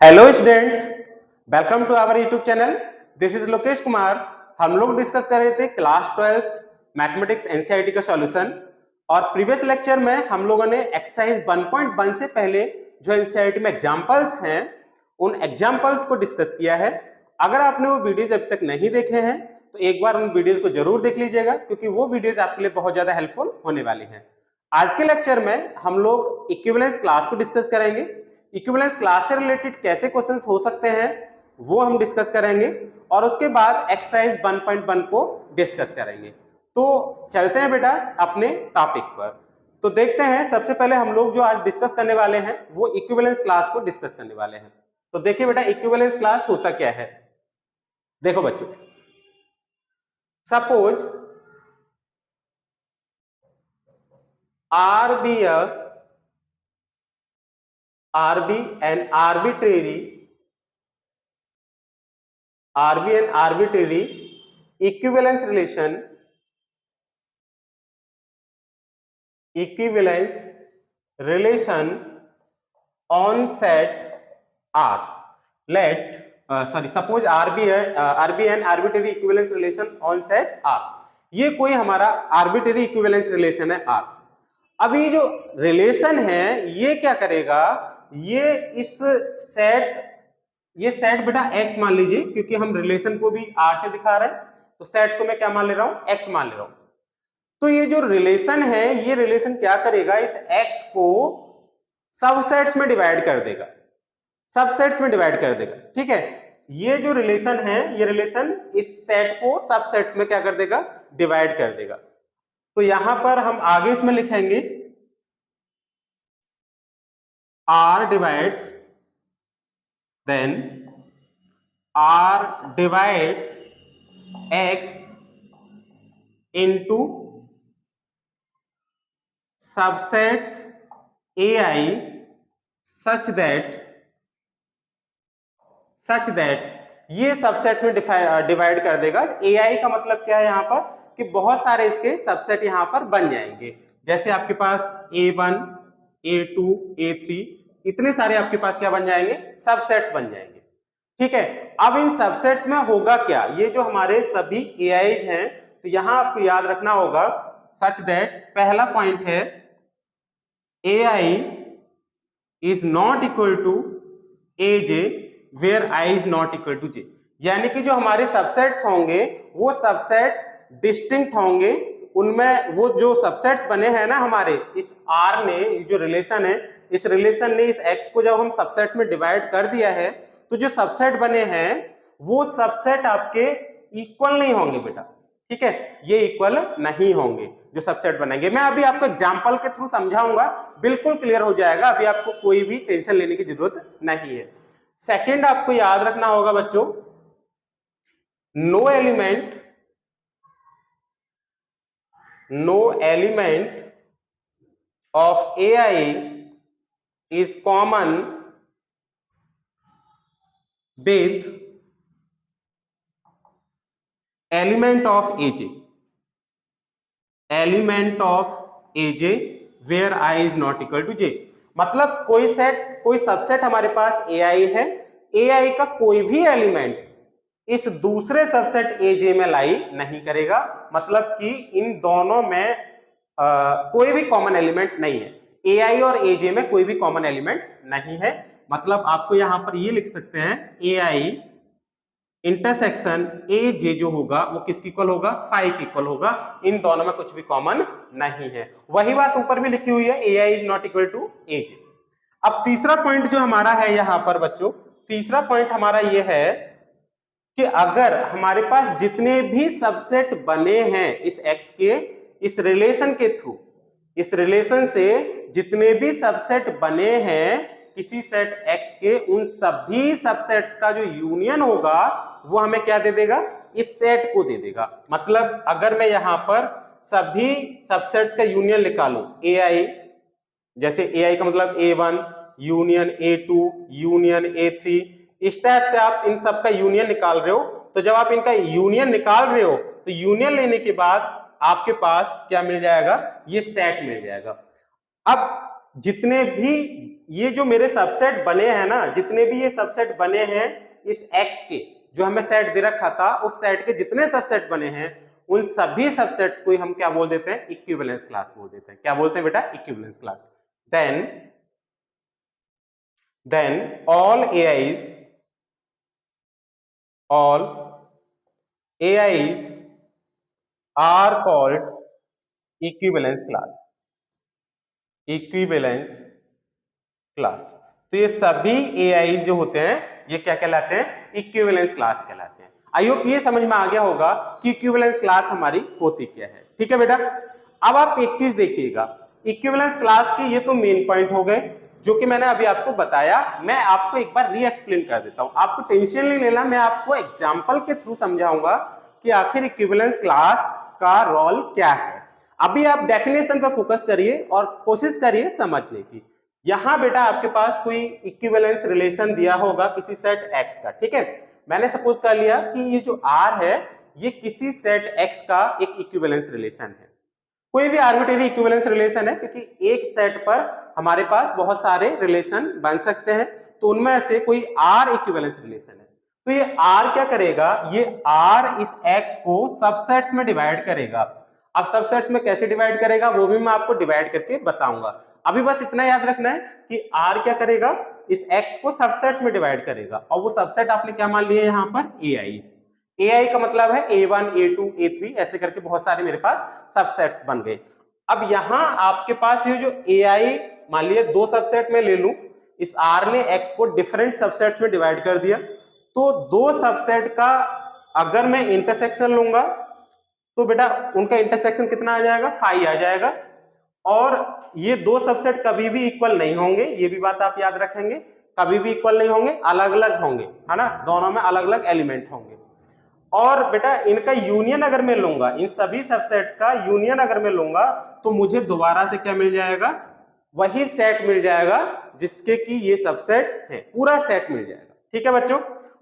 Hello students, welcome to our YouTube channel. This is Lokesh Kumar. हम लोग discuss कर रहे थे क्लास 12 मैथमेटिक्स एनसीईआरटी का सॉल्यूशन और प्रीवियस लेक्चर में हम लोगों ने एक्सरसाइज 1.1 से पहले जो एनसीईआरटी में एग्जांपल्स हैं उन एग्जांपल्स को डिस्कस किया है। अगर आपने वो वीडियोज अभी तक नहीं देखे हैं तो एक बार उन वीडियोज को जरूर देख लीजिएगा, क्योंकि वो वीडियोज आपके लिए बहुत ज्यादा हेल्पफुल होने वाली हैं। आज के लेक्चर में हम लोग इक्विवेलेंस क्लास को डिस्कस करेंगे। इक्विवेलेंस क्लास से रिलेटेड कैसे क्वेश्चंस हो सकते हैं वो हम डिस्कस करेंगे और उसके बाद एक्सरसाइज 1.1 को डिस्कस करेंगे। तो चलते हैं बेटा अपने टॉपिक पर। तो देखते हैं, सबसे पहले हम लोग जो आज डिस्कस करने वाले हैं वो इक्विवेलेंस क्लास को डिस्कस करने वाले हैं। तो देखिए बेटा, इक्विवेलेंस क्लास होता क्या है। देखो बच्चों, suppose R be an arbitrary equivalence relation on set R. Suppose R be an arbitrary equivalence relation on set R. ये कोई हमारा आर्बिट्रेरी इक्विवेलेंस रिलेशन है R। अब ये जो रिलेशन है ये क्या करेगा, ये सेट बेटा X मान लीजिए, क्योंकि हम रिलेशन को भी R से दिखा रहे हैं तो सेट को मैं क्या मान ले रहा हूं, X मान ले रहा हूं। तो ये जो रिलेशन है ये रिलेशन क्या करेगा, इस X को सबसेट्स में डिवाइड कर देगा, ठीक है। ये जो रिलेशन है ये रिलेशन इस सेट को सबसेट्स में क्या कर देगा, डिवाइड कर देगा। तो यहां पर हम आगे इसमें लिखेंगे R divides, then R divides X into subsets AI such that ये सबसेट्स में डिवाइड कर देगा। AI का मतलब क्या है यहाँ पर, कि बहुत सारे इसके सबसेट यहाँ पर बन जाएंगे। जैसे आपके पास A1, A2, A3 इतने सारे आपके पास क्या बन जाएंगे, सबसेट्स बन जाएंगे, ठीक है। अब इन सबसेट्स में होगा क्या, ये जो हमारे सभी AIs हैं, तो यहां आपको याद रखना होगा सच दैट, पहला पॉइंट है AI is not equal to AJ where I is not equal to J। यानी कि जो हमारे सबसेट्स होंगे वो सबसेट्स डिस्टिंक्ट होंगे, उनमें वो जो सबसेट्स बने हैं ना हमारे इस R ने, जो रिलेशन है इस रिलेशन ने इस X को जब हम सबसेट्स में डिवाइड कर दिया है तो जो सबसेट बने हैं वो सबसेट आपके इक्वल नहीं होंगे बेटा, ठीक है। ये इक्वल नहीं होंगे जो सबसेट बनेंगे। मैं अभी आपको एग्जांपल के थ्रू समझाऊंगा, बिल्कुल क्लियर हो जाएगा, अभी आपको कोई भी टेंशन लेने की जरूरत नहीं है। सेकंड आपको याद रखना होगा बच्चों, no element of AI is common with element of AJ where I is not equal to J। मतलब कोई सबसेट हमारे पास AI है, AI का कोई भी एलिमेंट इस दूसरे सबसेट AJ में लाई नहीं करेगा, मतलब कि इन दोनों में कोई भी कॉमन एलिमेंट नहीं है। AI और AJ में कोई भी कॉमन एलिमेंट नहीं है। मतलब आपको यहां पर ये लिख सकते हैं AI इंटरसेक्शन AJ जो होगा वो किसकी इक्वल होगा, 5 की इक्वल होगा। इन दोनों में कुछ भी कॉमन नहीं है। वही बात ऊपर भी लिखी हुई है, AI is not equal to AJ। अब तीसरा पॉइंट जो हमारा है यहां पर बच्चों, तीसरा पॉइंट हमारा ये है कि अगर हमारे पास जितने भी सबसेट बने हैं इस X के, इस रिलेशन के थ्रू, इस रिलेशन से जितने भी सबसेट बने हैं किसी सेट X के, उन सभी सबसेट्स का जो यूनियन होगा वो हमें क्या दे देगा, इस सेट को दे देगा। मतलब अगर मैं यहां पर सभी सबसेट्स का यूनियन निकालूं AI, जैसे AI का मतलब A1 union A2 union A3, इस टाइप से आप इन सब का यूनियन निकाल रहे हो। तो जब आप इनका यूनियन निकाल रहे हो तो यूनियन लेने के बाद आपके पास क्या मिल जाएगा, ये सेट मिल जाएगा। अब जितने भी ये जो मेरे सबसेट बने हैं ना, जितने भी ये सबसेट बने हैं इस x के, जो हमें सेट दे रखा था, उस सेट के जितने सबसेट बने हैं उन सभी सबसेट्स को हम क्या बोल देते हैं, इक्विवेलेंस क्लास बोल देते हैं। क्या बोलते हैं बेटा, equivalence class. Then all AIs are called equivalence class। तो ये सभी AIs जो होते हैं ये क्या कहलाते हैं, इक्विवेलेंस क्लास कहलाते हैं। आई होप ये समझ में आ गया होगा कि इक्विवेलेंस क्लास हमारी होती क्या है। ठीक है बेटा, अब आप एक चीज देखिएगा, इक्विवेलेंस क्लास के ये तो मेन पॉइंट हो गए जो कि मैंने अभी आपको बताया। मैं आपको एक बार री एक्सप्लेन कर देता हूं, आपको टेंशन नहीं लेना, मैं आपको एग्जांपल के थ्रू समझाऊंगा कि आखिर इक्विवेलेंस क्लास का रोल क्या है। अभी आप डेफिनेशन पर फोकस करिए और कोशिश करिए समझने की। यहां बेटा आपके पास कोई इक्विवेलेंस रिलेशन दिया होगा किसी सेट x का, ठीक है। मैंने सपोज कर लिया कि ये जो r है ये किसी सेट x का एक इक्विवेलेंस रिलेशन है। कोई भी आर्बिट्रेरी इक्विवेलेंस रिलेशन है, क्योंकि एक सेट पर हमारे पास बहुत सारे रिलेशन बन सकते हैं, तो उनमें से कोई r इक्विवेलेंस रिलेशन है। तो ये r क्या करेगा, ये r इस x को सबसेट्स में डिवाइड करेगा। अब सबसेट्स में कैसे डिवाइड करेगा वो भी मैं आपको डिवाइड करके बताऊंगा। अभी बस इतना याद रखना है कि r क्या करेगा, इस x को सबसेट्स में डिवाइड करेगा, और वो सबसेट आपने क्या मान लिए यहाँ पर, AIs। AI का मतलब है A1, A2, A3 ऐसे करके बहुत सारे मेरे पास सबसेट्स बन गए। अब यहां आपके पास ये जो AI, मान लिया दो सबसेट में ले लूं, इस R ने X को डिफरेंट सबसेट्स में डिवाइड कर दिया, तो दो सबसेट का अगर मैं इंटरसेक्शन लूंगा तो बेटा उनका इंटरसेक्शन कितना आ जाएगा, 5 आ जाएगा। और ये दो सबसेट कभी भी इक्वल नहीं होंगे, ये भी बात आप याद रखेंगे, कभी भी इक्वल नहीं होंगे, अलग अलग होंगे, है ना, दोनों में अलग अलग एलिमेंट होंगे। और बेटा इनका यूनियन अगर मैं लूंगा, इन सभी सबसेट्स का यूनियन अगर मैं लूंगा तो मुझे दोबारा से क्या मिल जाएगा, वही सेट मिल जाएगा जिसके कि ये सबसेट है, पूरा सेट मिल जाएगा। ठीक है बच्चों,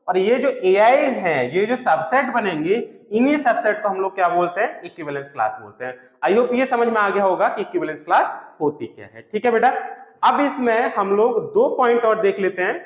और ये जो AIs हैं, ये जो सबसेट बनेंगे, इन्हीं सबसेट को हम लोग क्या बोलते हैं, इक्विवेलेंस क्लास बोलते हैं। आई होप ये समझ में आ गया होगा कि इक्विवेलेंस क्लास होती क्या है। ठीक है बेटा, अब इसमें हम लोग दो पॉइंट और देख लेते हैं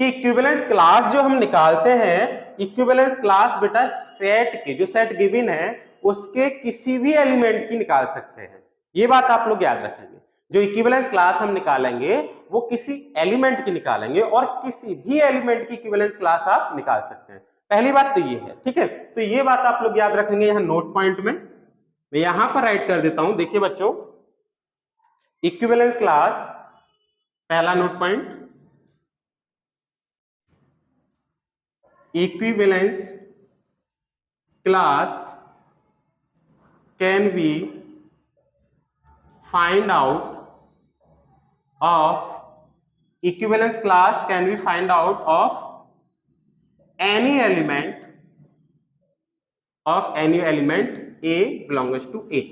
कि इक्विवेलेंस क्लास जो हम निकालते हैं, इक्विवेलेंस क्लास बेटा सेट के, जो सेट गिवन है उसके किसी भी एलिमेंट की निकाल सकते हैं। ये बात आप लोग याद रखेंगे, जो इक्विवेलेंस क्लास हम निकालेंगे वो किसी एलिमेंट की निकालेंगे, और किसी भी एलिमेंट की इक्विवेलेंस क्लास आप निकाल सकते हैं। पहली बात तो ये है, ठीक है, तो ये बात आप लोग याद रखेंगे। यहाँ नोट पॉइंट में मैं यहां पर राइट कर देता हूं, देखिए बच्चों, इक्विवेलेंस क्लास, पहला note point, equivalence class can be find out of equivalence class can be find out of any element A belongs to A।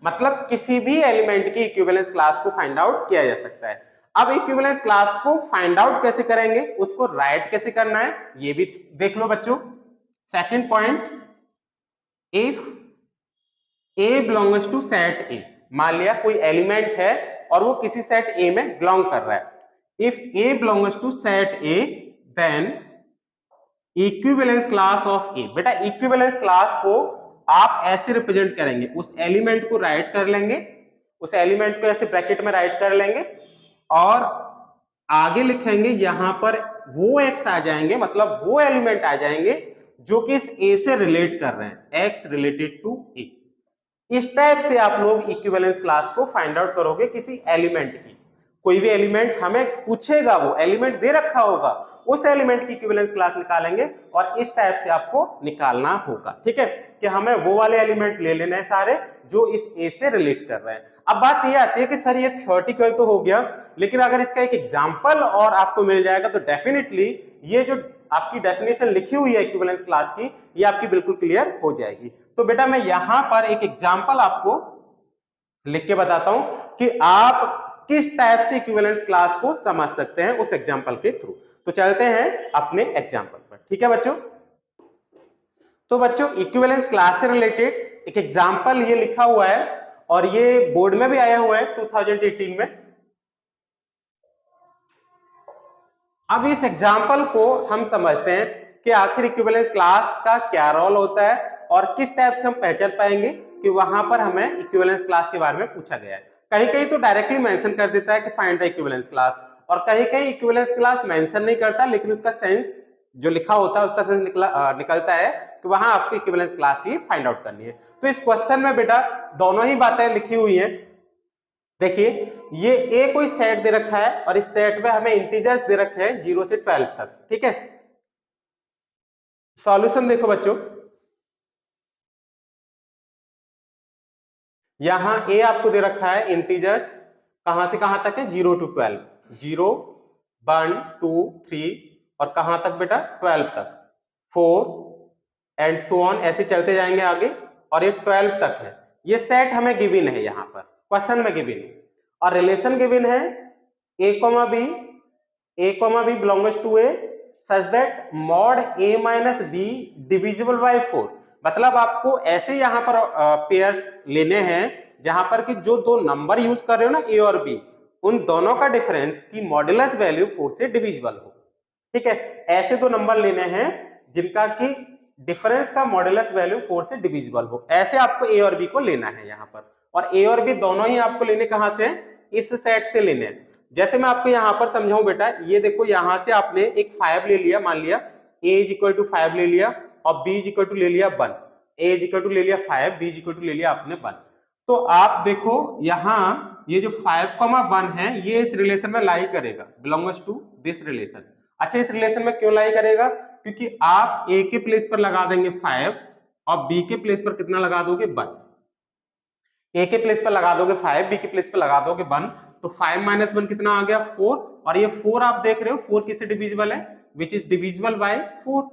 मतलब किसी भी एलिमेंट की इक्विवेलेंस क्लास को फाइंड आउट किया जा सकता है। अब इक्विवेलेंस क्लास को फाइंड आउट कैसे करेंगे, उसको राइट कैसे करना है ये भी देख लो बच्चों। Second point, if A belongs to set A, मान लिया कोई एलिमेंट है और वो किसी सेट A में बिलोंग कर रहा है। If A belongs to set A then equivalence class of A, बेटा इक्विवेलेंस क्लास को आप ऐसे रिप्रेजेंट करेंगे, उस एलिमेंट को राइट कर लेंगे, उस एलिमेंट को ऐसे ब्रैकेट में राइट कर लेंगे और आगे लिखेंगे यहां पर वो x आ जाएंगे, मतलब वो एलिमेंट आ जाएंगे जो कि इस A से रिलेट कर रहे हैं, x रिलेटेड टू A। इस टाइप से आप लोग इक्विवेलेंस क्लास को फाइंड आउट करोगे किसी एलिमेंट की। कोई भी एलिमेंट हमें पूछेगा, वो एलिमेंट दे रखा होगा, उस एलिमेंट की इक्विवेलेंस क्लास निकालेंगे और इस टाइप से आपको निकालना होगा। ठीक है, कि हमें वो वाले एलिमेंट ले लेने हैं सारे जो इस A से रिलेट कर रहे हैं। अब बात ये आती है कि सर ये थ्योरेटिकल तो हो गया, लेकिन अगर इसका एक एग्जांपल और आपको मिल जाएगा तो डेफिनेटली ये जो आपकी डेफिनेशन लिखी हुई है इक्विवेलेंस क्लास की, ये आपकी बिल्कुल क्लियर हो जाएगी। तो बेटा मैं यहां पर एक एग्जांपल आपको लिख के बताता हूं कि आप किस टाइप से इक्विवेलेंस क्लास को समझ सकते हैं उस एग्जांपल के थ्रू। तो चलते हैं अपने एग्जांपल पर। ठीक है बच्चों, तो बच्चों इक्विवेलेंस क्लास से रिलेटेड एक एग्जांपल ये लिखा हुआ है और ये बोर्ड में भी आया हुआ है 2018 में। अब इस एग्जाम्पल को हम समझते हैं कि आखिर इक्विवेलेंस क्लास का क्या रोल होता है और किस टाइप से हम पहचान पाएंगे कि वहां पर हमें इक्विवेलेंस क्लास के बारे में पूछा गया है। कहीं कहीं तो डायरेक्टली मेंशन कर देता है कि फाइंड द इक्विवेलेंस क्लास, और कहीं कहीं इक्विवेलेंस क्लास मेंशन नहीं करता, लेकिन उसका सेंस जो लिखा होता है उसका सेंस निकलता है कि वहां आपको इक्विवेलेंस क्लास ही फाइंड आउट करनी है। तो इस क्वेश्चन में बेटा दोनों ही बातें लिखी हुई हैं। देखिए ये ए कोई सेट दे रखा है और इस सेट में हमें इंटीजर्स दे रखे हैं 0 से 12 तक, ठीक है। सॉल्यूशन देखो बच्चों, यहां ए आपको दे रखा है इंटीजर्स कहां से कहां तक है, 0 to 12, 0 1 2 3 और कहां तक बेटा 12 तक, 4 एंड सो ऑन, ऐसे चलते जाएंगे आगे और ये 12 तक है। ये सेट हमें गिवन है, यहां पर क्वेश्चन में गिवन है और रिलेशन गिवन है a b belongs to a such that mod a minus b divisible by 4। मतलब आपको ऐसे यहां पर पेयर्स लेने हैं जहां पर कि जो दो नंबर यूज कर रहे हो ना a और b, उन दोनों का डिफरेंस की मॉड्यूलस वैल्यू 4 से डिविजिबल हो, ठीक है। ऐसे दो नंबर लेने हैं जिनका की डिफरेंस का मॉड्यूलस वैल्यू 4 से डिविजिबल हो, ऐसे आपको a और b को लेना है यहाँ पर। और a और b दोनों ही आपको लेने कहां से, इस सेट से लेने हैं। जैसे मैं आपको यहां पर समझाऊं बेटा, ये देखो यहां से आपने एक 5 ले लिया, मान लिया a इज इक्वल टू 5 ले लिया और b इज इक्वल टू ले लिया 1, a इज इक्वल टू ले लिया 5, b इज इक्वल टू ले लिया आपने 1। तो आप देखो यहां ये जो 5,1 है ये इस रिलेशन में लाई करेगा, बिलोंग्स टू दिस रिलेशन। अच्छा इस रिलेशन में क्यों लाई करेगा, क्योंकि आप a के प्लेस पर लगा देंगे 5 और b के प्लेस पर कितना लगा दोगे 1। a के प्लेस पर लगा दोगे 5, b के प्लेस पर लगा दोगे 1, तो 5 माइनस 1 कितना आ गया 4, और ये 4 आप देख रहे हो 4 किससे डिविजिबल है, विच इज डिविजिबल बाय 4,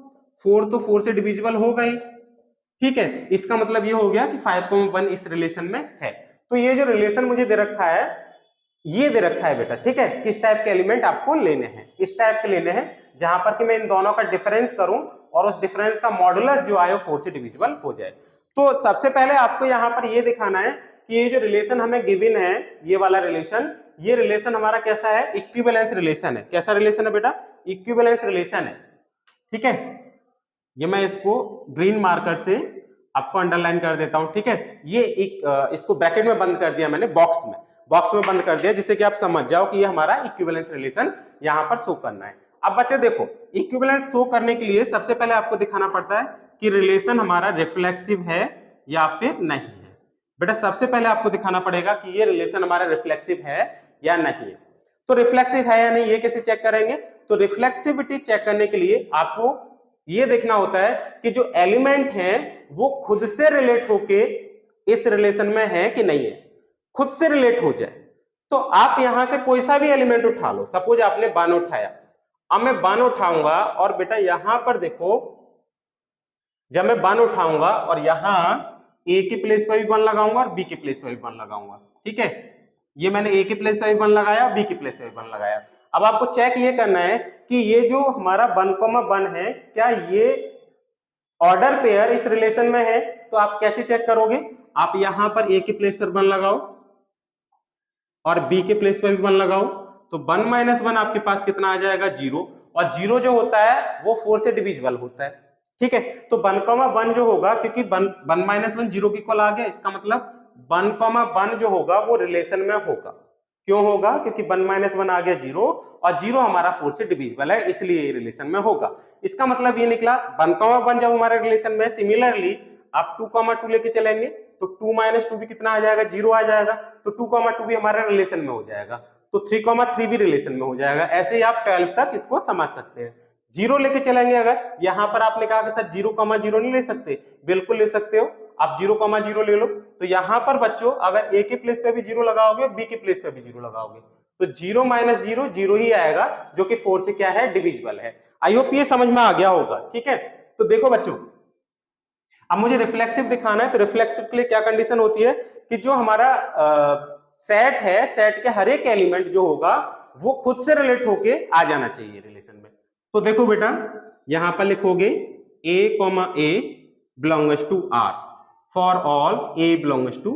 4 तो 4 से डिविजिबल हो गई, ठीक है। इसका मतलब ये हो गया कि 5,1 इस रिलेशन में है। तो ये जो रिलेशन मुझे दे रखा है, ये दे रखा है बेटा, ठीक है, किस टाइप के एलिमेंट आपको लेने हैं, इस टाइप के लेने हैं जहां पर कि मैं इन दोनों का डिफरेंस करूं और उस डिफरेंस का मॉडुलस जो आए 4 से डिविजिबल हो जाए। तो सबसे पहले आपको यहां पर ये दिखाना है कि ये जो रिलेशन हमें गिवन है, ये वाला रिलेशन, ये रिलेशन हमारा कैसा है, इक्विवेलेंस रिलेशन है। कैसा रिलेशन है बेटा, इक्विवेलेंस रिलेशन है, ठीक है। ये मैं इसको ग्रीन मार्कर से आपको अंडरलाइन कर देता हूं, ठीक है। ये एक इसको ब्रैकेट में बंद कर दिया मैंने, बॉक्स में बंद कर दिया, जिससे कि आप समझ जाओ कि ये हमारा इक्विवेलेंस रिलेशन यहां पर शो करना है। अब बच्चे देखो, इक्विवेलेंस शो करने के लिए सबसे पहले आपको दिखाना पड़ता है कि रिलेशन हमारा रिफ्लेक्सिव है या फिर नहीं है। बेटा सबसे पहले आपको दिखाना पड़ेगा कि ये रिलेशन हमारा रिफ्लेक्सिव है या नहीं है। तो रिफ्लेक्सिव है या नहीं ये कैसे चेक करेंगे, तो रिफ्लेक्सिविटी चेक करने के लिए आपको ये देखना होता है कि जो एलिमेंट है वो खुद से रिलेट होके इस रिलेशन में है कि नहीं है, खुद से रिलेट हो जाए। तो आप यहां से कोई सा भी एलिमेंट उठा लो, सपोज आपने 1 उठाया, अब मैं 1 उठाऊंगा और बेटा यहां पर देखो, जब मैं 1 उठाऊंगा और यहां ए के प्लेस पर भी 1 लगाऊंगा और बी के प्लेस पर भी 1 लगाऊंगा, ठीक है। ये मैंने ए के प्लेस पर भी 1 लगाया, बी के प्लेस पर भी 1 लगाया। अब आपको चेक ये करना है कि ये जो हमारा 1,1 है, क्या ये ऑर्डर पेयर इस रिलेशन में है। तो आप कैसे चेक करोगे, आप यहां पर ए के प्लेस पर 1 लगाओ और बी के प्लेस पर भी 1 लगाओ, तो 1 माइनस 1 आपके पास कितना आ जाएगा 0, और 0 जो होता है वो 4 से डिविजिबल होता है, ठीक है। तो 1,1 जो होगा, क्योंकि 1 माइनस 1 0 के इक्वल आ गया, इसका मतलब 1,1 जो होगा वो रिलेशन में होगा। क्यों होगा, क्योंकि 1 माइनस 1 आ गया 0 और 0 हमारा 4 से डिविजिबल है, इसलिए ये रिलेशन में होगा। इसका मतलब ये निकला 1,1 जब हमारे रिलेशन में, सिमिलरली आप 2,2 लेके चलेंगे तो 2 माइनस 2 भी कितना आ जाएगा 0 आ जाएगा, तो 2,2 भी हमारे रिलेशन में हो जाएगा, तो 3,3 भी रिलेशन में हो जाएगा। ऐसे ही आप 12 तक इसको समझ सकते हैं। 0 लेके चलेंगे, अगर यहां पर आपने कहा कि सर 0,0 नहीं ले सकते, बिल्कुल ले सकते हो, आप 0,0 ले लो। तो यहां पर बच्चों अगर ए के प्लेस पे भी 0 लगाओगे, बी के प्लेस पे भी 0 लगाओगे, तो 0 माइनस 0 0 ही आएगा, जो कि 4 से क्या है, डिविजिबल है। आई होप ये समझ में आ गया होगा, ठीक है। तो देखो बच्चों, अब मुझे रिफ्लेक्सिव दिखाना है, तो रिफ्लेक्सिव के लिए क्या कंडीशन होती है कि जो हमारा सेट है, सेट के हर एक एलिमेंट जो होगा वो खुद से रिलेट होके आ जाना चाहिए रिलेशन में। तो देखो बेटा यहां पर लिखोगे a belongs to r for all a belongs to,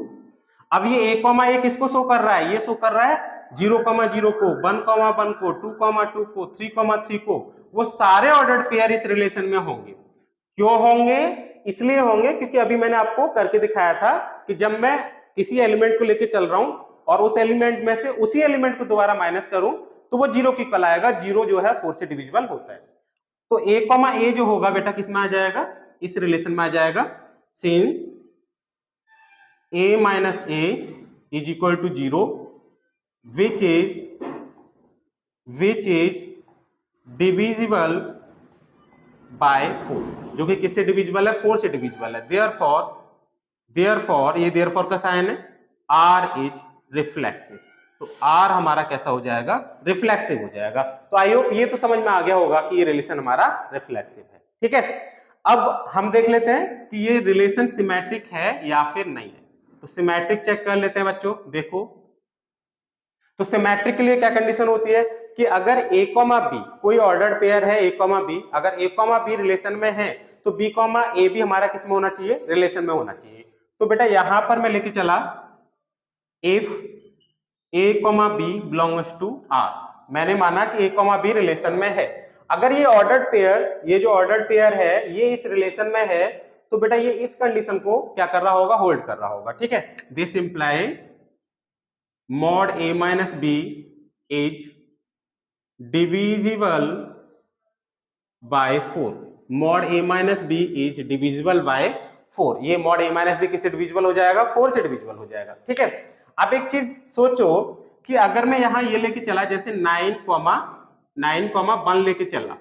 अब ये a किसको शो कर रहा है, ये शो कर रहा है 0,0 को, 1,1 को, 2,2 को, 3,3 को, वो सारे ऑर्डर्ड पेयर इस रिलेशन में होंगे। क्यों होंगे? इसलिए होंगे क्योंकि अभी मैंने आपको करके दिखाया था कि जब मैं किसी एलिमेंट को लेके चल रहा हूं और उस एलिमेंट में से उसी एलिमेंट को दोबारा माइनस करूं तो वो 0 की कल आएगा। 0 जो है 4 से डिविजिबल होता है। तो a, जो होगा बेटा किस में आ जाएगा? इस रिलेशन में आ जाएगा। Since a minus a is equal to 0 which is divisible by 4, जो कि किससे डिविजिबल है? 4 से डिविजिबल है। देयरफॉर ये देयरफॉर का साइन है, r इज रिफ्लेक्सिव। तो r हमारा कैसा हो जाएगा? रिफ्लेक्सिव हो जाएगा। तो आई होप ये तो समझ में आ गया होगा कि ये रिलेशन हमारा रिफ्लेक्सिव है। ठीक है, अब हम देख लेते हैं कि ये रिलेशन सिमेट्रिक है या फिर नहीं है। तो सिमेट्रिक चेक कर लेते हैं बच्चों। देखो, तो सिमेट्रिक के लिए क्या कंडीशन होती है कि अगर a, b कोई ऑर्डर्ड पेयर है a, b, अगर a, b रिलेशन में है तो b, a भी हमारा किस में होना चाहिए? रिलेशन में होना चाहिए। तो बेटा यहां पर मैं लेके चला if a, b belongs to r, मैंने माना कि a, b रिलेशन में है। अगर ये ऑर्डर्ड पेयर, ये जो ऑर्डर्ड पेयर है ये इस रिलेशन में है तो बेटा ये इस कंडीशन को क्या कर रहा होगा? होल्ड कर रहा होगा। ठीक है, this imply mod a minus b is divisible by 4। mod a minus b is divisible by 4। ये mod a minus b किससे डिविजिबल हो जाएगा? 4 से डिविजिबल हो जाएगा। ठीक है, अब एक चीज सोचो कि अगर मैं यहां ये लेके चला जैसे 9,1 लेके चला,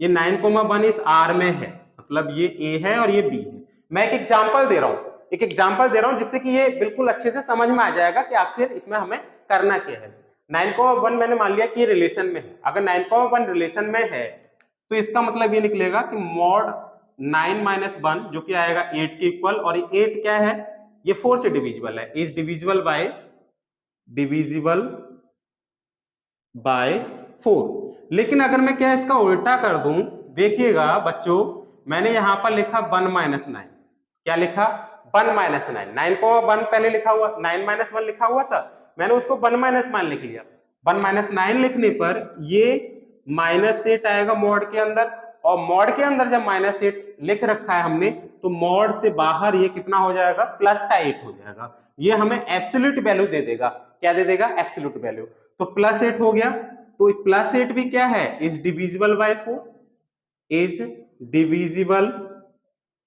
ये 9,1 इस R में है, मतलब ये A है और ये B है। मैं एक एग्जांपल दे रहा हूं, जिससे कि ये बिल्कुल अच्छे से समझ में आ जाएगा कि आखिर इसमें हमें करना क्या है। 9,1 मैंने मान लिया कि ये रिलेशन में है। अगर 9,1 रिलेशन में है तो इसका मतलब ये निकलेगा कि मॉड 9 माइनस 1 जो कि आएगा 8 के इक्वल, और ये 8 क्या है? ये 4 से डिविजिबल है, इज डिविजिबल बाय 4। लेकिन अगर मैं क्या इसका उल्टा कर दूं, देखिएगा बच्चों, मैंने यहां पर लिखा 1 माइनस 9। क्या लिखा? 1 माइनस 9। 9,1 पहले लिखा हुआ, 9 माइनस 1 लिखा हुआ था, मैंने उसको 1 माइनस 9 लिख लिया। 1 माइनस 9 लिखने पर ये -8 आएगा मॉड के अंदर, और मॉड के अंदर जब -8 लिख रखा है हमने तो मॉड से बाहर ये कितना हो जाएगा? प्लस का 8 हो जाएगा। ये हमें एब्सोल्यूट वैल्यू दे देगा। क्या दे देगा? Absolute value. तो +8 हो गया, तो +8 भी क्या है? Is divisible by 4, is divisible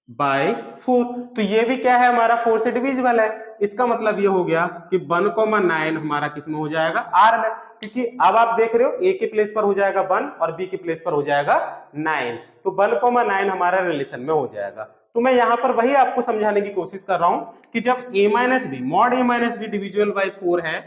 by 4। तो ये भी क्या है? हमारा 4 से डिविजिबल है। इसका मतलब ये हो गया कि 1,9 हमारा किस में हो जाएगा? R में, क्योंकि अब आप देख रहे हो A के प्लेस पर हो जाएगा 1 और B के प्लेस पर हो जाएगा 9, तो 1,9 हमारा रिलेशन में हो जाएगा। तो मैं यहां पर वही आपको समझाने की कोशिश कर रहा हूं कि जब a minus b, mod a minus b divisible by 4 है,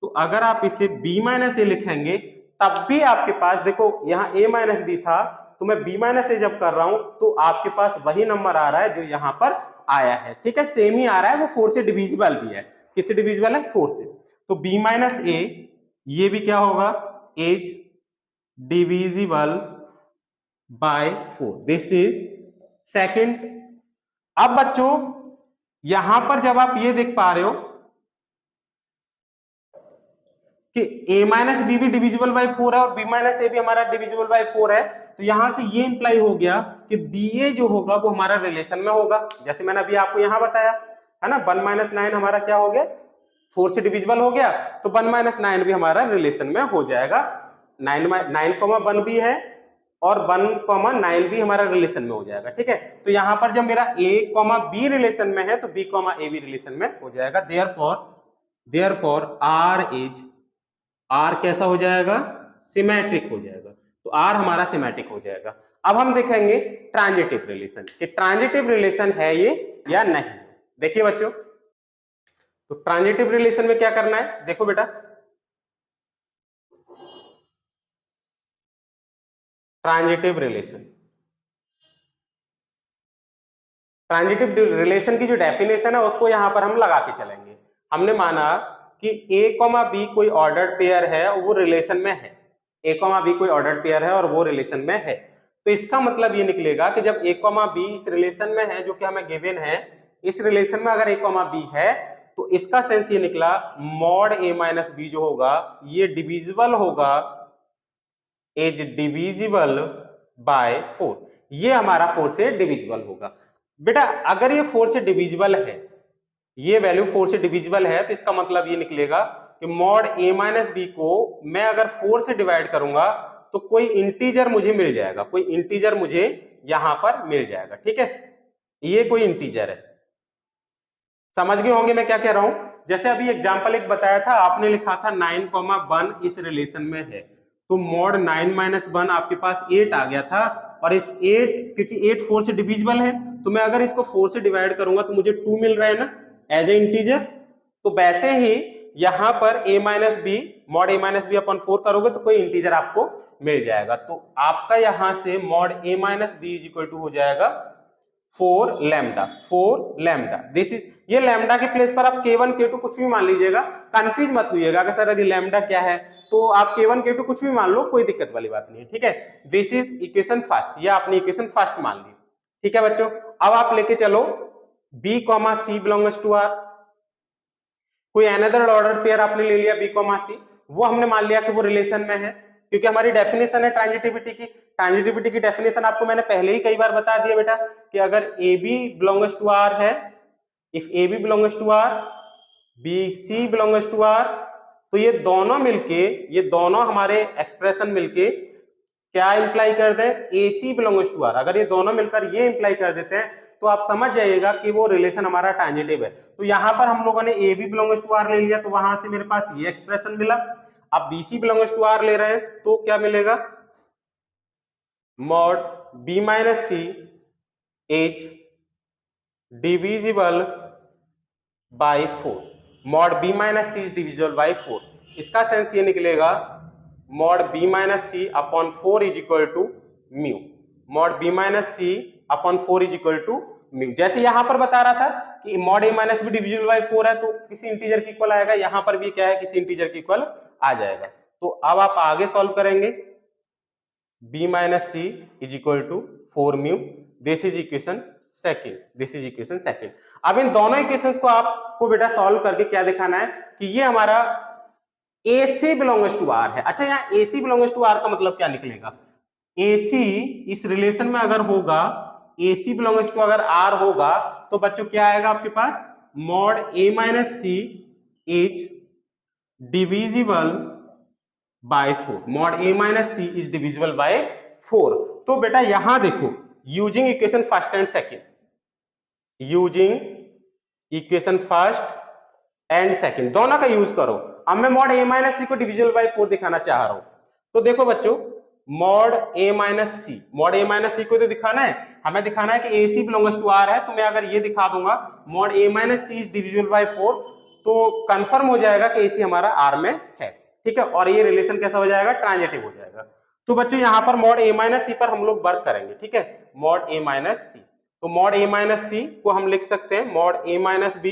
तो अगर आप इसे b माइनस ए लिखेंगे तब भी आपके पास, देखो यहाँ a माइनस बी था, तो मैं b माइनस ए जब कर रहा हूं तो आपके पास वही नंबर आ रहा है जो यहाँ पर आया है। ठीक है, सेम ही आ रहा है, वो 4 से डिविजिबल भी है। किससे डिविजिबल है? 4 से। तो b माइनस ए ये भी क्या होगा? Is divisible by 4। This is second. अब बच्चों यहां पर जब आप ये देख पा रहे हो कि a माइनस बी भी डिविजिबल बाय 4 है और b माइनस ए भी हमारा डिविजिबल बाय 4 है, तो यहां से ये इंप्लाई हो गया कि ba जो होगा वो हमारा रिलेशन में होगा, जैसे मैंने अभी आपको यहां बताया है ना। 1 माइनस 9 हमारा क्या हो गया? 4 से डिविजिबल हो गया, तो 1 माइनस 9 भी हमारा रिलेशन में हो जाएगा। 9,1 भी है और 1,9 भी हमारा रिलेशन में हो जाएगा। ठीक है, तो यहां पर जब मेरा a, b रिलेशन में है तो b, a भी रिलेशन में हो जाएगा। देयरफॉर R कैसा हो जाएगा? सिमेट्रिक हो जाएगा। तो R हमारा सिमेट्रिक हो जाएगा। अब हम देखेंगे ट्रांजिटिव रिलेशन, कि ट्रांजिटिव रिलेशन है ये या नहीं। देखिए बच्चों, तो ट्रांजिटिव रिलेशन में क्या करना है? देखो बेटा, ट्रांजिटिव रिलेशन की जो डेफिनेशन है उसको यहां पर हम लगा के चलेंगे। हमने माना कि a, b कोई ऑर्डर्ड पेयर है, वो रिलेशन में है। a, b कोई ऑर्डर्ड पेयर है और वो रिलेशन में है, तो इसका मतलब ये निकलेगा कि जब a, b इस रिलेशन में है जो कि हमें गिवन है, इस रिलेशन में अगर a, b है तो इसका सेंस ये निकला मॉड a माइनस बी जो होगा ये डिविजिबल होगा, इज डिविजिबल बाय 4। ये हमारा 4 से डिविजिबल होगा। बेटा अगर ये 4 से डिविजिबल है, ये वैल्यू 4 से डिविजिबल है, तो इसका मतलब ये निकलेगा कि मॉड a माइनस बी को मैं अगर 4 से डिवाइड करूंगा तो कोई इंटीजर मुझे मिल जाएगा, कोई इंटीजर मुझे यहां पर मिल जाएगा। ठीक है, ये कोई इंटीजर है। समझ गए होंगे मैं क्या कह रहा हूं। जैसे अभी एग्जांपल एक बताया था, आपने लिखा था 9,1 इस रिलेशन में है, तो मॉड 9 माइनस 1 आपके पास 8 आ गया था, और इस 8 क्योंकि 8 4 से डिविजिबल है, तो मैं अगर इसको 4 से डिवाइड करूंगा तो मुझे 2 मिल रहा है ना एज ए इंटीजर। तो वैसे ही यहां पर a minus b, mod a minus b upon 4 करोगे तो कोई इंटीजर आपको मिल जाएगा। तो आपका यहां से mod a minus b is equal to हो जाएगा 4 लैम्डा, 4 लैम्डा। दिस इज, ये लैम्डा के प्लेस पर आप k1 k2 कुछ भी मान लीजिएगा, कंफ्यूज मत होइएगा कि सर अरे लैम्डा क्या है, तो आप k1 k2 कुछ भी मान लो, कोई दिक्कत वाली बात नहीं है। ठीक है, दिस इज इक्वेशन फर्स्ट, या आपने इक्वेशन फर्स्ट मान ली। ठीक है बच्चों, अब आप लेके चलो b comma c belongs to r। कोई अनदर ऑर्डर पेयर आपने ले लिया b कॉमा c, वो हमने मान लिया कि वो रिलेशन में है, क्योंकि हमारी डेफिनेशन है ट्रांजिटिविटी की। ट्रांजिटिविटी की डेफिनेशन आपको मैंने पहले ही कई बार बता दिया बेटा कि अगर AB बिलोंग्स टू R है, if AB belongs to R, BC belongs to R, तो ये दोनों मिलके, ये दोनों हमारे एक्सप्रेशन मिलके क्या इंप्लाई कर दे, AC बिलोंग्स टू R। अगर ये दोनों मिलकर ये इंप्लाई कर देते हैं तो आप समझ जाइएगा कि वो रिलेशन हमारा ट्रांजिटिव है। तो यहां पर हम लोगों ने AB बिलोंग्स टू R ले लिया, तो वहां से मेरे पास ये एक्सप्रेशन मिला। अब BC बिलोंग्स टू R ले रहे हैं तो क्या मिलेगा, mod b minus C is divisible by 4। Mod b minus C is divisible by 4, इसका सेंस ये निकलेगा mod b minus c upon 4 is equal to mu. Mod b minus c upon 4 is equal to mu. जैसे यहां पर बता रहा था कि mod a minus b divisible by 4 है, तो किसी इंटीजर की इक्वल आएगा, यहां पर भी क्या है, किसी इंटीजर की इक्वल आ जाएगा। तो अब आप आगे सॉल्व करेंगे, b minus C is equal to 4 mu. This is equation second, this is equation second. अब इन दोनों इक्वेशंस को आपको बेटा सॉल्व करके क्या दिखाना है कि ये हमारा AC बिलोंग्स टू R है। अच्छा, यहाँ AC बिलोंग्स टू R का मतलब क्या निकलेगा, AC इस रिलेशन में अगर होगा, AC बिलोंग्स टू अगर R होगा, तो बच्चों क्या आएगा आपके पास, mod A minus C is divisible by 4। Mod a minus C is divisible by 4। तो बेटा यहां देखो, using equation first and second, using equation first and second दोनों का यूज करो। अब मैं मॉड a माइनस सी को डिविजिबल बाय 4 दिखाना चाह रहा हूं, तो देखो बच्चों, mod a minus C, mod a minus C को तो दिखाना है, हमें दिखाना है कि AC बिलोंग्स टू R है। तो मैं अगर ये दिखा दूंगा mod a minus C is divisible by 4, तो कंफर्म हो जाएगा कि AC हमारा R में है। ठीक है, और ये रिलेशन कैसा हो जाएगा, ट्रांजिटिव हो जाएगा। तो बच्चों यहां पर मॉड a माइनस सी पर हम लोग वर्क करेंगे। ठीक है, मॉड a माइनस सी, तो मॉड a माइनस सी को हम लिख सकते हैं mod a minus B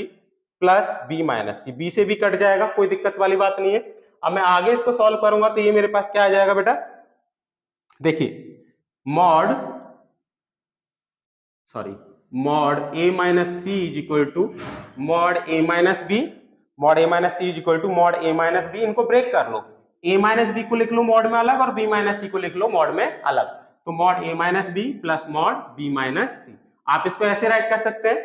plus b minus c. b से भी कट जाएगा, कोई दिक्कत वाली बात नहीं है। अब मैं आगे इसको सॉल्व करूंगा तो ये मेरे पास क्या आ जाएगा बेटा, देखिए mod a minus C is equal to mod a minus b, mod a minus C is equal to mod a minus b. इनको ब्रेक कर लो, a माइनस बी को लिख लो मॉड में अलग और b माइनस सी को लिख लो मॉड में अलग। तो mod a minus B plus mod b minus C. आप इसको ऐसे राइट कर सकते हैं,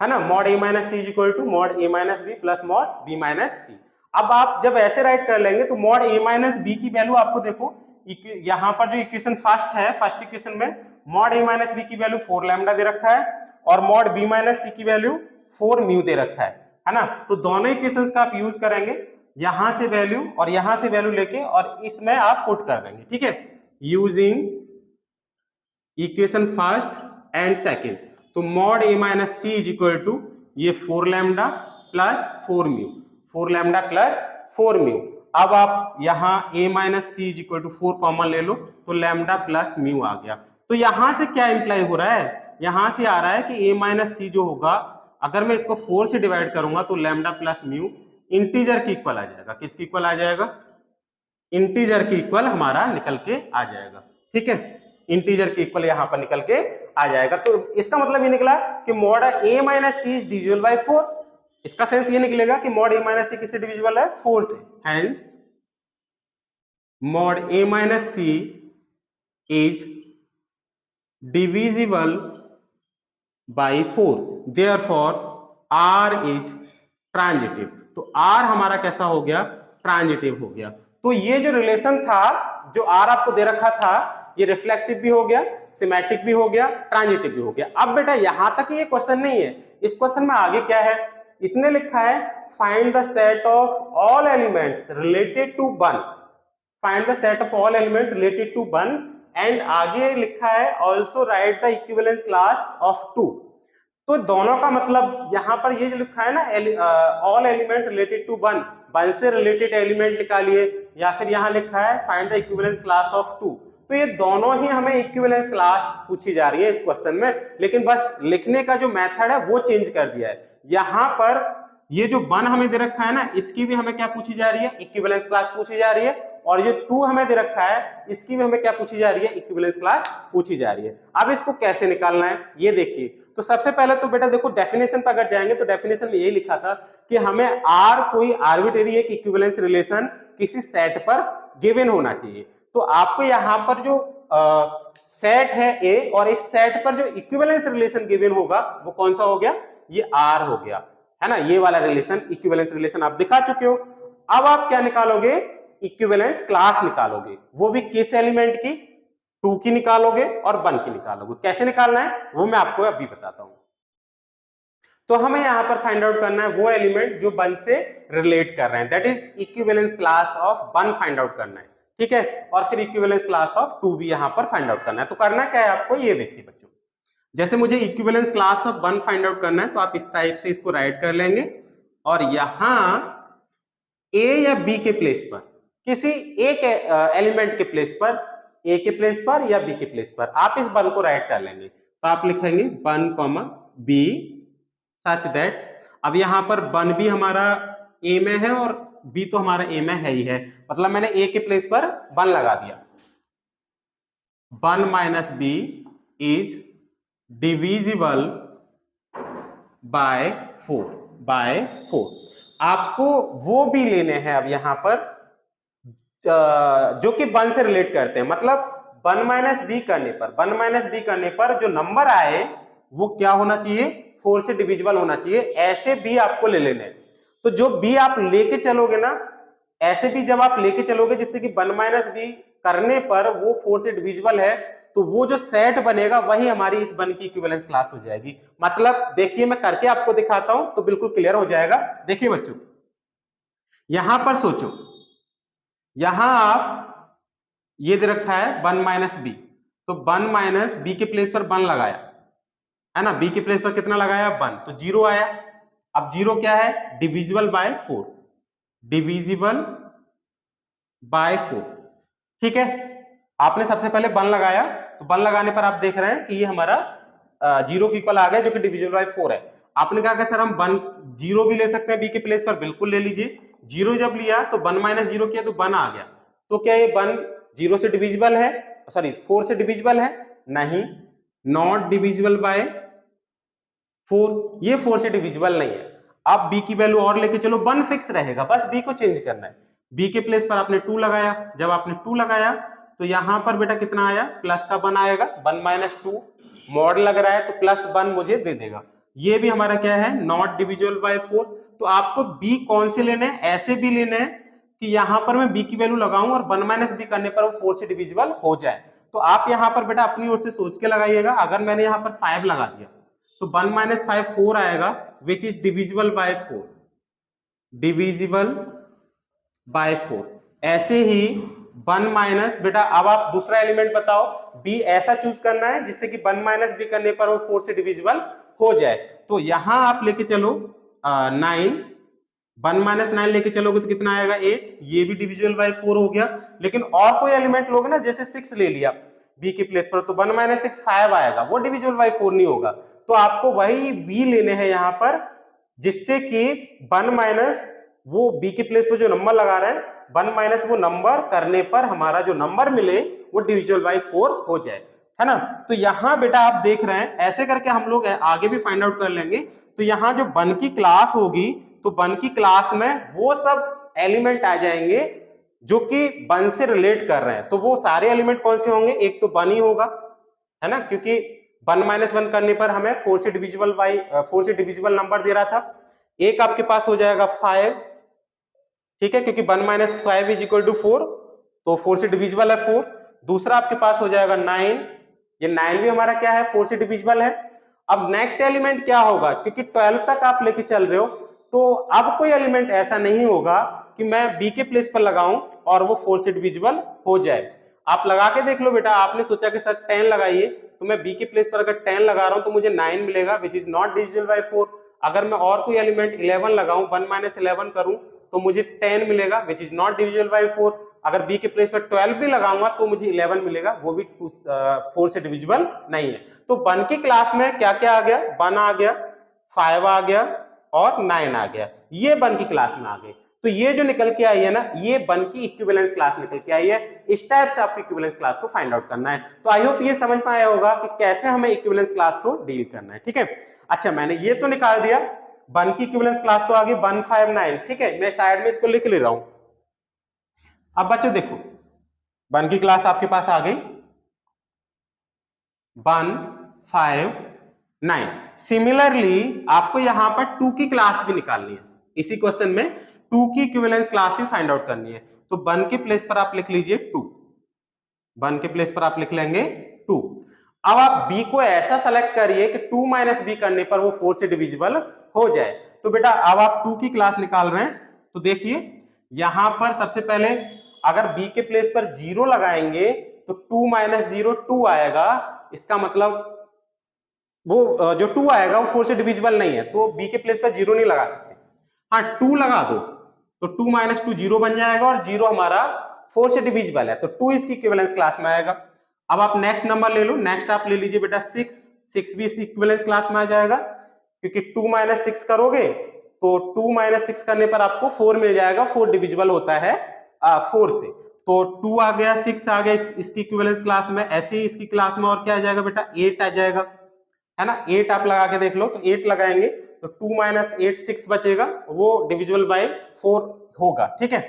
है ना, mod a minus C is equal to mod a minus B plus mod b minus C. अब आप जब ऐसे राइट कर लेंगे तो मॉड a माइनस बी की वैल्यू आपको देखो, यहां पर जो इक्वेशन फर्स्ट है, फर्स्ट इक्वेशन में मॉड a माइनस बी की वैल्यू 4 लैम्डा दे रखा है और मॉड b माइनस सी की वैल्यू 4 म्यू दे रखा है ना। तो दोनों इक्वेशंस का आप यूज करेंगे, यहां से वैल्यू और यहां से वैल्यू लेके और इसमें आप पुट कर देंगे। ठीक है, using equation first and second, तो mod a minus C is equal to ये 4 lambda plus 4 mu, 4 lambda plus 4 mu. अब आप यहां a minus C is equal to 4 common ले लो, तो लैम्डा प्लस म्यू आ गया। तो यहां से क्या इंप्लाई हो रहा है, यहां से आ रहा है कि a माइनस सी जो होगा, अगर मैं इसको 4 से डिवाइड करूंगा तो लैम्डा प्लस म्यू इंटीजर की इक्वल आ जाएगा। किसकी इक्वल आ जाएगा, इंटीजर की इक्वल हमारा निकल के आ जाएगा। ठीक है, इंटीजर की इक्वल यहां पर निकल के आ जाएगा। तो इसका मतलब ये निकला कि mod a minus C is divisible by 4। इसका सेंस ये निकलेगा कि मॉड a माइनस सी किससे डिविजिबल है, 4 से, hence mod a minus C is divisible by 4, therefore r is transitive. तो r हमारा कैसा हो गया, ट्रांजिटिव हो गया। तो ये जो रिलेशन था, जो r आपको दे रखा था, ये रिफ्लेक्सिव भी हो गया, सिमेट्रिक भी हो गया, ट्रांजिटिव भी हो गया। अब बेटा यहां तक ये क्वेश्चन नहीं है, इस क्वेश्चन में आगे क्या है, इसने लिखा है find the set of all elements related to 1, find the set of all elements related to 1 and आगे लिखा है also write the equivalence class of 2। तो दोनों का मतलब यहां पर ये जो लिखा है ना, ऑल एलिमेंट्स रिलेटेड टू 1 से रिलेटेड एलिमेंट निकालिए, या फिर यहां लिखा है find the equivalence class of 2। तो ये दोनों ही हमें इक्विवेलेंस क्लास पूछी जा रही है इस क्वेश्चन में, लेकिन बस लिखने का जो मेथड है वो चेंज कर दिया है। यहां पर ये जो 1 हमें दे रखा है ना, इसकी भी हमें क्या पूछी जा रही है, इक्विवेलेंस क्लास पूछी जा रही है, और ये 2 हमें दे रखा है, इसकी भी हमें क्या पूछी जा रही है, इक्विवेलेंस क्लास पूछी जा रही है। अब इसको कैसे निकालना है ये देखिए। तो सबसे पहले तो बेटा देखो डेफिनेशन पर अगर जाएंगे तो डेफिनेशन में यही लिखा था कि हमें R कोई आर्बिट्रेरी एक इक्विवेलेंस रिलेशन किसी सेट पर गिवन होना चाहिए। तो आपको यहाँ पर जो सेट है A और इस सेट पर जो इक्विवेलेंस रिलेशन गिवन होगा वो कौन सा हो गया, ये R हो गया, है ना। ये वाला रिलेशन इक्विवेलेंस रिलेशन आप दिखा चुके हो। अब आप क्या निकालोगे, इक्विवेलेंस क्लास निकालोगे, वो भी किस एलिमेंट की, 2 की निकालोगे और 1 की निकालोगे। कैसे निकालना है वो मैं आपको अभी बताता हूं। तो हमें यहां पर फाइंड आउट करना है वो एलिमेंट जो 1 से रिलेट कर रहे हैं, that is equivalence class of 1 find out करना है, ठीक है। और फिर इक्विवेलेंस क्लास ऑफ 2 भी यहां पर फाइंड आउट करना है। तो करना क्या है आपको, ये देखिए बच्चों, जैसे मुझे equivalence class of 1 find out करना है तो आप इस टाइप से इसको राइट कर लेंगे, और यहां A या B के प्लेस पर, किसी एक एलिमेंट के प्लेस पर, A के प्लेस पर या B के प्लेस पर आप इस 1 को राइट कर लेंगे। तो आप लिखेंगे 1, B सच दैट, अब यहां पर 1 भी हमारा A में है और B तो हमारा A में है ही है, मतलब मैंने A के प्लेस पर 1 लगा दिया। 1 minus B is divisible by 4। आपको वो भी लेने हैं अब यहां पर जो कि 1 से रिलेट करते हैं, मतलब 1 माइनस बी करने पर जो नंबर आए वो क्या होना चाहिए, 4 से डिविजिबल होना चाहिए। ऐसे भी आपको ले लेने। तो जो बी आप लेके चलोगे ना, ऐसे भी जब आप लेके चलोगे जिससे कि 1 माइनस बी करने पर वो 4 से डिविजिबल है, तो वो जो सेट बनेगा वही हमारी इस 1 की इक्विवेलेंस क्लास हो जाएगी। मतलब देखिए मैं करके आपको दिखाता हूं तो बिल्कुल क्लियर हो जाएगा। देखिए बच्चों, यहां पर सोचो, यहां आप ये दे रखा है 1 माइनस बी, तो 1 माइनस बी के प्लेस पर 1 लगाया, है ना। बी के प्लेस पर कितना लगाया, 1, तो 0 आया। अब 0 क्या है, डिविजिबल बाय 4, डिविजिबल बाय 4, ठीक है। आपने सबसे पहले 1 लगाया, तो 1 लगाने पर आप देख रहे हैं कि ये हमारा 0 के इक्वल आ गया, जो कि डिविजिबल बाय 4 है। आपने कहा कि सर हम 1 0 भी ले सकते हैं बी के प्लेस पर, बिल्कुल ले लीजिए। 0 जब लिया तो 1 माइनस 0 किया तो 1 आ गया। तो क्या ये 1 0 से डिविजिबल है, सॉरी 4 से डिविजिबल है, नहीं, नॉट डिविजिबल बाय 4, ये 4 से डिविजिबल नहीं है। अब b की वैल्यू और लेके चलो, 1 फिक्स रहेगा, बस b को चेंज करना है। b के प्लेस पर आपने 2 लगाया, जब आपने 2 लगाया तो यहां पर बेटा कितना आया, प्लस का 1 आएगा, 1 माइनस 2, मॉड लग रहा है तो प्लस 1 मुझे दे देगा। ये भी हमारा क्या है, नॉट डिविजिबल बाय 4। तो आपको b कौन से लेने हैं, ऐसे भी लेने हैं कि यहां पर मैं b की वैल्यू लगाऊं और 1 माइनस b करने पर वो 4 से डिविजिबल हो जाए। तो आप यहां पर बेटा अपनी ओर से सोच के लगाइएगा। अगर मैंने यहां पर 5 लगा दिया तो 1 माइनस 5 4 आएगा, विच is divisible by 4, divisible by 4। ऐसे ही 1 माइनस, बेटा अब आप दूसरा एलिमेंट बताओ, b ऐसा चूज करना है जिससे कि 1 माइनस b करने पर वो 4 से डिविजिबल हो जाए। तो यहां आप लेके चलो 9, 1 माइनस 9 लेके चलोगे तो कितना आएगा, 8, ये भी डिविजिबल बाय 4 हो गया। लेकिन और कोई एलिमेंट लोगे ना, जैसे 6 ले लिया b के प्लेस पर, तो 1 माइनस 6 5 आएगा, वो डिविजिबल बाय 4 नहीं होगा। तो आपको वही b लेने हैं यहां पर, जिससे कि 1 माइनस वो b के प्लेस पर जो नंबर लगा रहे हैं, 1 माइनस वो नंबर करने पर हमारा जो नंबर मिले वो डिविजिबल बाय 4 हो जाए, है ना। तो यहां बेटा आप देख रहे हैं, ऐसे करके हम लोग आगे भी फाइंड आउट कर लेंगे तो यहाँ जो 1 की क्लास होगी तो 1 की क्लास में वो सब एलिमेंट आ जाएंगे जो कि 1 से रिलेट कर रहे हैं। तो वो सारे एलिमेंट कौन से होंगे, एक तो 1 ही होगा, है ना, क्योंकि 1 - 1 करने पर हमें 4 से डिविजिबल नंबर दे रहा था। एक आपके पास हो जाएगा 5, ठीक है, क्योंकि 1 - 5 = 4, तो 4 से डिविजिबल है 4। दूसरा आपके पास हो जाएगा 9, ये 9 भी हमारा क्या है, 4 से डिविजिबल है। अब नेक्स्ट एलिमेंट क्या होगा, क्योंकि 12 तक आप लेके चल रहे हो, तो अब कोई एलिमेंट ऐसा नहीं होगा कि मैं बी के प्लेस पर लगाऊं और वो 4 से डिविजिबल हो जाए। आप लगा के देख लो बेटा, आपने सोचा कि सर 10 लगाइए, तो मैं बी के प्लेस पर अगर 10 लगा रहा हूं तो मुझे 9 मिलेगा, which is not divisible by 4। अगर मैं और कोई एलिमेंट 11 लगाऊं, 1 - 11 करूं, तो मुझे 10 मिलेगा, which is not divisible by 4। अगर बी के प्लेस पर 12 भी लगाऊंगा तो मुझे 11 मिलेगा, वो भी 4 से डिविजिबल नहीं है। तो 1 की क्लास में क्या क्या आ गया, 1 आ गया, 5 आ गया और 9 आ गया, ये 1 की क्लास में आ गए। तो ये जो निकल के आई है ना, ये 1 की इक्विवेलेंस क्लास निकल के आई है। इस टाइप से आपको इक्विवेलेंस क्लास को फाइंड आउट करना है। तो आई होप ये समझ में आया होगा कि कैसे हमें इक्विवेलेंस क्लास को डील करना है, ठीक है। अच्छा, मैंने ये तो निकाल दिया, 1 की इक्विवेलेंस क्लास तो आ गई 1, 5, 9, ठीक है, मैं साइड में इसको लिख ले रहा हूं। अब बच्चों देखो, 1 की क्लास आपके पास आ गई 1, 5, 9। सिमिलरली आपको यहां पर 2 की क्लास भी निकालनी है। इसी क्वेश्चन में 2 की इक्विवेलेंस क्लास भी फाइंड आउट करनी है। तो 1 के प्लेस पर आप लिख लीजिए 2, 1 के प्लेस पर आप लिख लेंगे 2। अब आप b को ऐसा सेलेक्ट करिए कि 2 - b करने पर वो 4 से डिविजिबल हो जाए। तो बेटा अब आप 2 की क्लास निकाल रहे हैं, तो देखिए यहां पर सबसे पहले अगर b के प्लेस पर 0 लगाएंगे तो 2 - 0 2 आएगा। इसका मतलब वो जो 2 आएगा वो 4 से डिविजिबल नहीं है, तो b के प्लेस पर 0 नहीं लगा सकते। हाँ, 2 लगा दो तो 2 - 2 0 बन जाएगा और 0 हमारा 4 से डिविजिबल है, तो 2 इसकी इक्विवेलेंस क्लास में आएगा। अब आप नेक्स्ट नंबर ले लो, नेक्स्ट आप ले लीजिए बेटा 6, 6 भी इसकी इक्विवेलेंस क्लास में आ जाएगा, क्योंकि 2 - 6 करोगे तो 2 - 6 करने पर आपको 4 मिल जाएगा, 4 डिविजिबल होता है 4 से। तो 2 आ गया, 6 आ गया इसकी इक्विवेलेंस क्लास में। ऐसे ही इसकी क्लास में और क्या आ जाएगा बेटा, 8 आ जाएगा, है ना। 8 आप लगा के देख लो, तो 8 लगाएंगे तो 2 - 8 6 बचेगा, वो डिविजिबल बाय 4 होगा, ठीक है।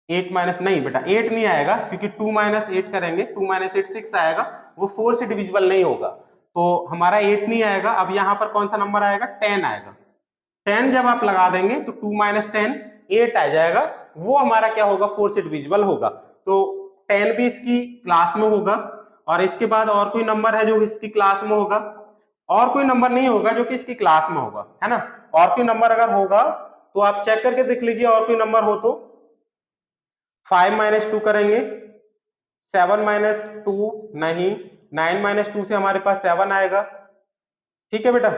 8 माइनस नहीं बेटा, 8 नहीं आएगा, क्योंकि 2 - 8 करेंगे, 2 - 8 6 आएगा, वो 4 से डिविजिबल नहीं होगा, तो हमारा 8 नहीं आएगा। अब यहां पर कौन सा नंबर आएगा, 10 आएगा। 10 जब आप लगा देंगे तो 2 - 10 8 आ जाएगा, वो हमारा क्या होगा, 4 से डिविजिबल होगा। तो 10 भी इसकी क्लास में होगा। और इसके बाद और कोई नंबर है जो इसकी क्लास में होगा, और कोई नंबर नहीं होगा जो कि इसकी क्लास में होगा, है ना। और कोई नंबर अगर होगा तो आप चेक करके देख लीजिए, और कोई नंबर हो तो 5 - 2 करेंगे, 7 - 2 नहीं, 9 - 2 से हमारे पास 7 आएगा, ठीक है बेटा।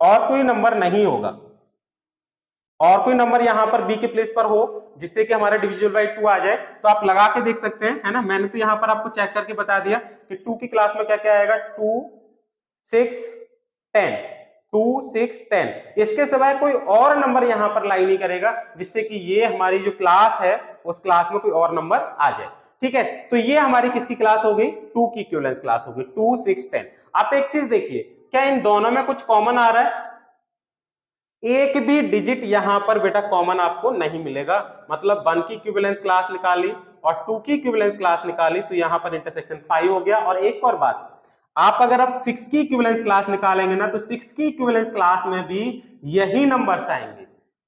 और कोई नंबर नहीं होगा, और कोई नंबर यहां पर बी के प्लेस पर हो जिससे कि हमारा डिविजिबल बाय 2 आ जाए, तो आप लगा के देख सकते हैं, है ना। मैंने तो यहां पर आपको चेक करके बता दिया कि 2 की क्लास में क्या क्या आएगा, 2 6 10, 2 6 10। इसके सिवाय कोई और नंबर यहां पर लाई नहीं करेगा, जिससे कि ये हमारी जो क्लास है उस क्लास में कोई और नंबर आ जाए, ठीक है। तो ये हमारी किसकी क्लास हो गई, 2 की इक्विवेलेंस क्लास हो गई, 2 6 10। आप एक चीज देखिए, क्या इन दोनों में कुछ कॉमन आ रहा है, एक भी डिजिट यहां पर बेटा कॉमन आपको नहीं मिलेगा। मतलब 1 की इक्विवेलेंस क्लास निकाली और 2 की इक्विवेलेंस क्लास निकाली, तो यहां पर इंटरसेक्शन 5 हो गया। और एक और बात, आप अगर अब 6 की इक्विवेलेंस क्लास निकालेंगे ना, तो 6 की इक्विवेलेंस क्लास में भी यही नंबर्स आएंगे।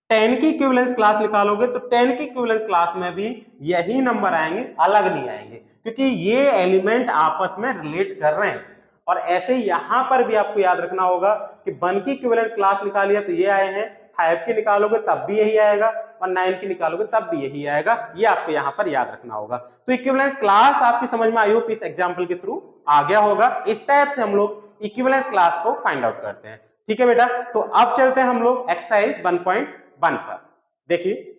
10 की इक्विवेलेंस क्लास निकालोगे तो 10 की इक्विवेलेंस क्लास में भी यही नंबर आएंगे, अलग नहीं आएंगे, क्योंकि ये एलिमेंट आपस में रिलेट कर रहे हैं। और ऐसे यहां पर भी आपको याद रखना होगा कि 1 की इक्विवेलेंस क्लास निकाली है तो ये आए हैं, 5 की निकालोगे तब भी यही आएगा, और 9 की निकालोगे तब भी यही आएगा। ये आपको यहां पर याद रखना होगा। तो इक्विवेलेंस क्लास आपकी समझ में आई हो, इस एग्जांपल के थ्रू आ गया होगा। इस टाइप से हम लोग इक्विवेलेंस क्लास को फाइंड आउट करते हैं, ठीक है बेटा। तो अब चलते हैं हम लोग एक्सरसाइज 1.1 पर। देखिए